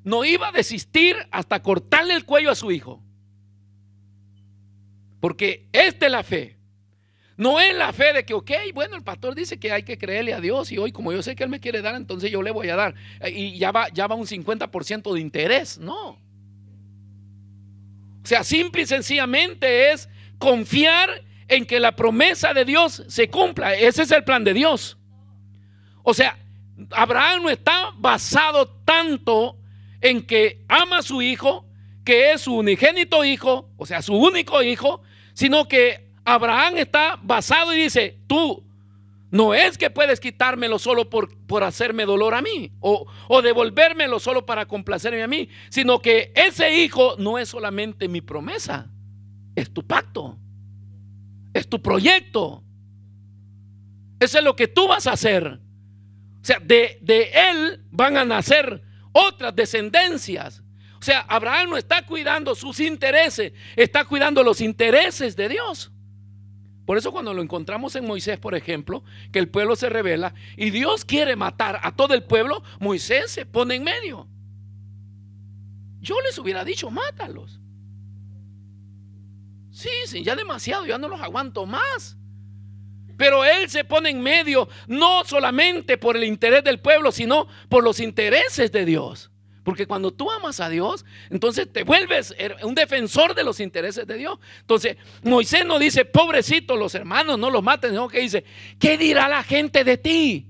no iba a desistir hasta cortarle el cuello a su hijo. Porque esta es la fe. No es la fe de que, ok, bueno, el pastor dice que hay que creerle a Dios y hoy como yo sé que Él me quiere dar, entonces yo le voy a dar. Y ya va un 50% de interés. No. O sea, simple y sencillamente es confiar en que la promesa de Dios se cumpla. Ese es el plan de Dios. O sea, Abraham no está basado tanto en que ama a su hijo, que es su unigénito hijo, o sea, su único hijo, sino que Abraham está basado y dice: tú no es que puedes quitármelo solo por hacerme dolor a mí o devolvérmelo solo para complacerme a mí, sino que ese hijo no es solamente mi promesa, es tu pacto, es tu proyecto. Eso es lo que tú vas a hacer. O sea, de él van a nacer otras descendencias. O sea, Abraham no está cuidando sus intereses, está cuidando los intereses de Dios. Por eso cuando lo encontramos en Moisés, por ejemplo, que el pueblo se rebela y Dios quiere matar a todo el pueblo, Moisés se pone en medio. Yo les hubiera dicho: mátalos. Sí, ya demasiado, ya no los aguanto más. Pero él se pone en medio, no solamente por el interés del pueblo, sino por los intereses de Dios. Porque cuando tú amas a Dios, entonces te vuelves un defensor de los intereses de Dios. Entonces Moisés no dice: pobrecito los hermanos, no los maten, sino que dice: ¿qué dirá la gente de ti?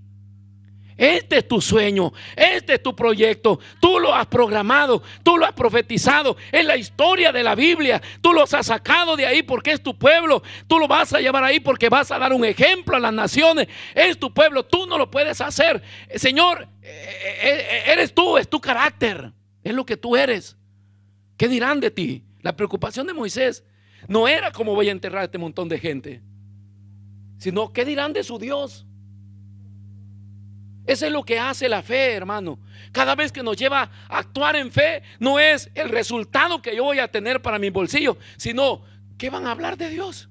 Este es tu sueño, este es tu proyecto, tú lo has programado, tú lo has profetizado, es la historia de la Biblia, tú los has sacado de ahí porque es tu pueblo, tú lo vas a llevar ahí porque vas a dar un ejemplo a las naciones, es tu pueblo, tú no lo puedes hacer, Señor, eres tú, es tu carácter, es lo que tú eres. ¿Qué dirán de ti? La preocupación de Moisés no era cómo voy a enterrar a este montón de gente, sino qué dirán de su Dios. Eso es lo que hace la fe, hermano. Cada vez que nos lleva a actuar en fe, no es el resultado que yo voy a tener para mi bolsillo, sino ¿qué van a hablar de Dios?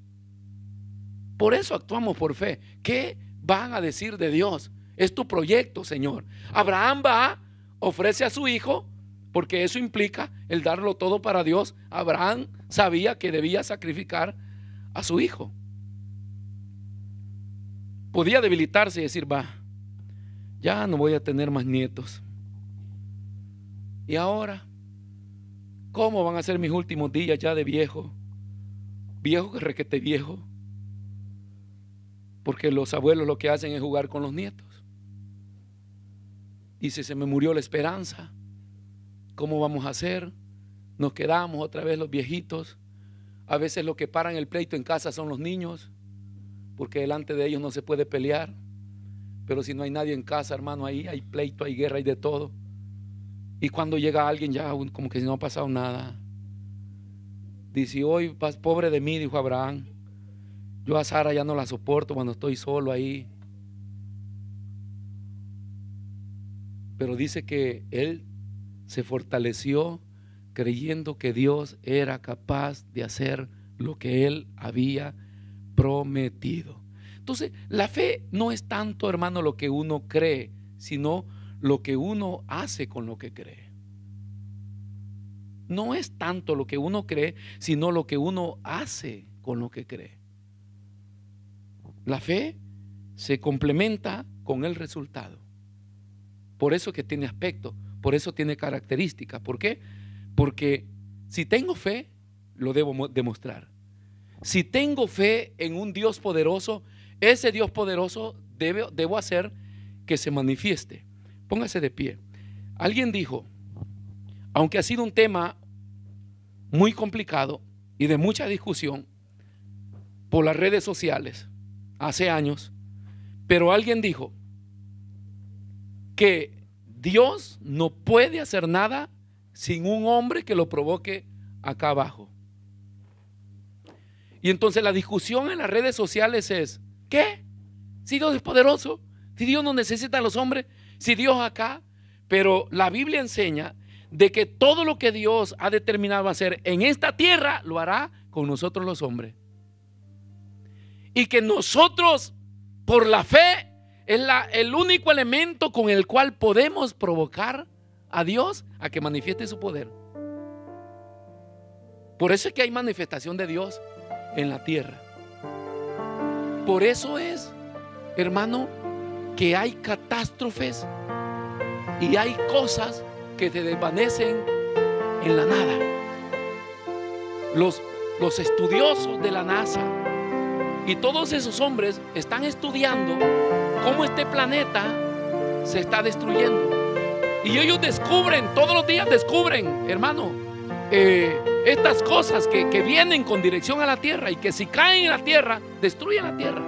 Por eso actuamos por fe. ¿Qué van a decir de Dios? Es tu proyecto, Señor. Abraham va, ofrece a su hijo, porque eso implica el darlo todo para Dios. Abraham sabía que debía sacrificar a su hijo. Podía debilitarse y decir: ya no voy a tener más nietos. Y ahora, ¿cómo van a ser mis últimos días ya de viejo? viejo que requete viejo, porque los abuelos lo que hacen es jugar con los nietos. Dice, se me murió la esperanza, ¿cómo vamos a hacer? Nos quedamos otra vez los viejitos. A veces lo que paran el pleito en casa son los niños, porque delante de ellos no se puede pelear. Pero si no hay nadie en casa, hermano, ahí hay pleito, hay guerra, hay de todo. Y cuando llega alguien ya como que no ha pasado nada. Dice, hoy pobre de mí, dijo Abraham, yo a Sara ya no la soporto cuando estoy solo ahí. Pero dice que él se fortaleció creyendo que Dios era capaz de hacer lo que él había prometido. Entonces, la fe no es tanto, hermano, lo que uno cree, sino lo que uno hace con lo que cree. No es tanto lo que uno cree, sino lo que uno hace con lo que cree. La fe se complementa con el resultado. Por eso que tiene aspecto, por eso tiene características. ¿Por qué? Porque si tengo fe, lo debo demostrar. Si tengo fe en un Dios poderoso, ese Dios poderoso debo hacer que se manifieste. Póngase de pie. Alguien dijo, aunque ha sido un tema muy complicado y de mucha discusión por las redes sociales hace años, pero alguien dijo que Dios no puede hacer nada sin un hombre que lo provoque acá abajo. Y entonces la discusión en las redes sociales es, ¿qué? Si Dios es poderoso, si Dios no necesita a los hombres, si Dios acá. Pero la Biblia enseña de que todo lo que Dios ha determinado hacer en esta tierra lo hará con nosotros los hombres. Y que nosotros, por la fe, es el único elemento con el cual podemos provocar a Dios a que manifieste su poder. Por eso es que hay manifestación de Dios en la tierra. Por eso es, hermano, que hay catástrofes y hay cosas que se desvanecen en la nada. Los estudiosos de la NASA y todos esos hombres están estudiando cómo este planeta se está destruyendo. Y ellos descubren, todos los días descubren, hermano, estas cosas que vienen con dirección a la tierra y que si caen en la tierra, destruyen la tierra.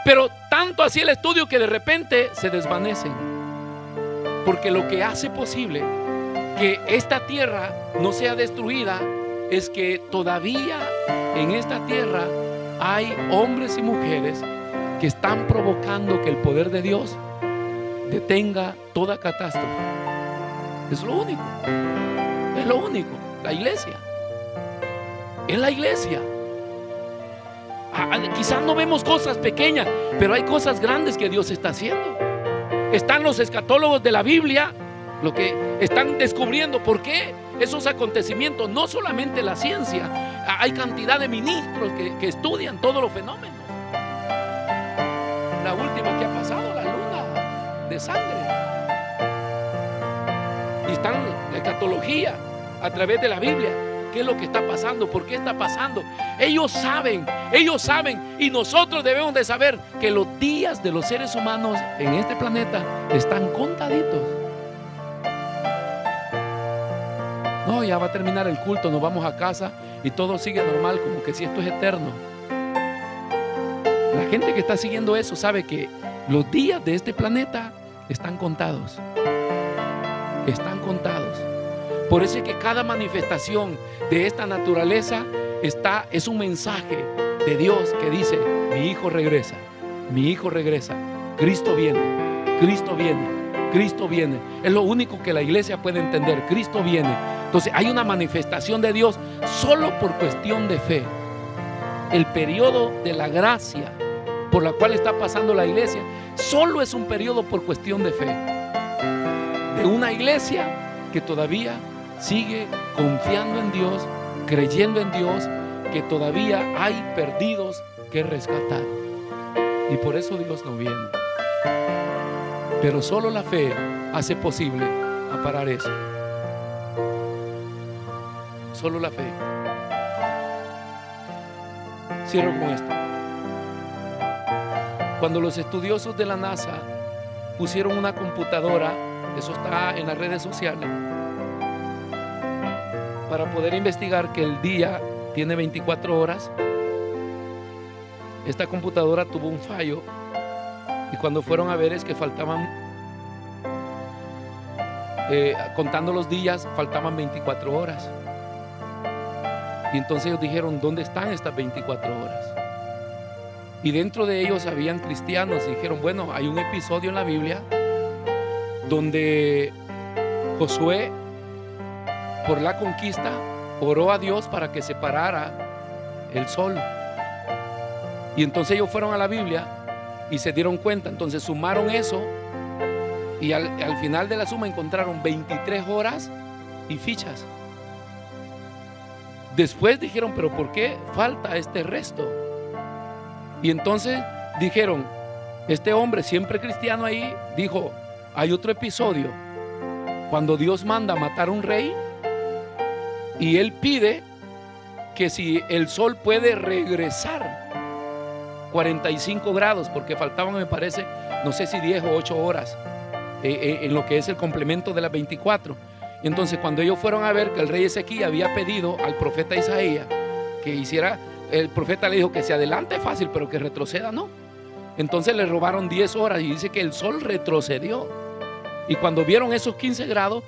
Pero tanto así el estudio que de repente se desvanecen. Porque lo que hace posible que esta tierra no sea destruida es que todavía en esta tierra hay hombres y mujeres que están provocando que el poder de Dios detenga toda catástrofe. Es lo único. Es lo único. La iglesia. Es la iglesia. Quizás no vemos cosas pequeñas, pero hay cosas grandes que Dios está haciendo. Están los escatólogos de la Biblia, lo que están descubriendo por qué esos acontecimientos, no solamente la ciencia, hay cantidad de ministros que estudian todos los fenómenos. La última que ha pasado, la luna de sangre. Y están la escatología a través de la Biblia. ¿Qué es lo que está pasando? ¿Por qué está pasando? Ellos saben, y nosotros debemos de saber que los días de los seres humanos en este planeta están contaditos. No, ya va a terminar el culto, nos vamos a casa y todo sigue normal, como que si esto es eterno. La gente que está siguiendo eso sabe que los días de este planeta están contados. Están contados. Por eso es que cada manifestación de esta naturaleza es un mensaje de Dios que dice: mi hijo regresa, mi hijo regresa, Cristo viene, Cristo viene, Cristo viene. Es lo único que la iglesia puede entender: Cristo viene. Entonces hay una manifestación de Dios solo por cuestión de fe. El periodo de la gracia por la cual está pasando la iglesia solo es un periodo por cuestión de fe, de una iglesia que todavía sigue confiando en Dios, creyendo en Dios, que todavía hay perdidos que rescatar. Y por eso Dios no viene. Pero solo la fe hace posible parar eso. Solo la fe. Cierro con esto. Cuando los estudiosos de la NASA pusieron una computadora, eso está en las redes sociales, para poder investigar que el día tiene 24 horas, esta computadora tuvo un fallo y cuando fueron a ver es que faltaban, contando los días, faltaban 24 horas. Y entonces ellos dijeron, ¿dónde están estas 24 horas? Y dentro de ellos habían cristianos y dijeron, bueno, hay un episodio en la Biblia donde Josué, por la conquista, oró a Dios para que separara el sol. Y entonces ellos fueron a la Biblia y se dieron cuenta, entonces sumaron eso y al final de la suma encontraron 23 horas y fichas. Después dijeron, pero ¿por qué falta este resto? Y entonces dijeron, este hombre siempre cristiano ahí dijo, hay otro episodio cuando Dios manda a matar a un rey y él pide que si el sol puede regresar 45 grados, porque faltaban, me parece, no sé si 10 o 8 horas en lo que es el complemento de las 24. Y entonces cuando ellos fueron a ver que el rey Ezequías había pedido al profeta Isaías que hiciera, el profeta le dijo que se adelante fácil, pero que retroceda no. Entonces le robaron 10 horas y dice que el sol retrocedió. Y cuando vieron esos 15 grados,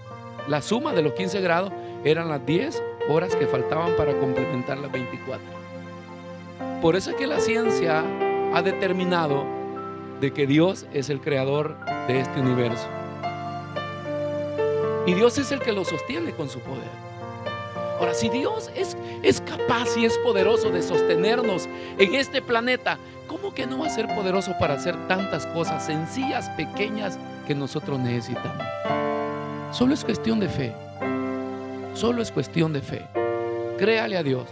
la suma de los 15 grados eran las 10 horas que faltaban para complementar las 24. Por eso es que la ciencia ha determinado de que Dios es el creador de este universo. Y Dios es el que lo sostiene con su poder. Ahora, si Dios es capaz y es poderoso de sostenernos en este planeta, ¿cómo que no va a ser poderoso para hacer tantas cosas sencillas, pequeñas que nosotros necesitamos? Solo es cuestión de fe. Solo es cuestión de fe. Créale a Dios.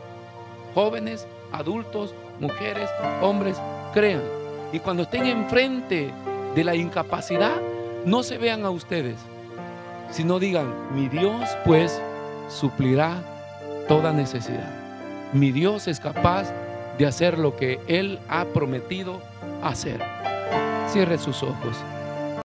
Jóvenes, adultos, mujeres, hombres, crean. Y cuando estén enfrente de la incapacidad, no se vean a ustedes, sino digan, mi Dios pues suplirá toda necesidad. Mi Dios es capaz de hacer lo que Él ha prometido hacer. Cierre sus ojos.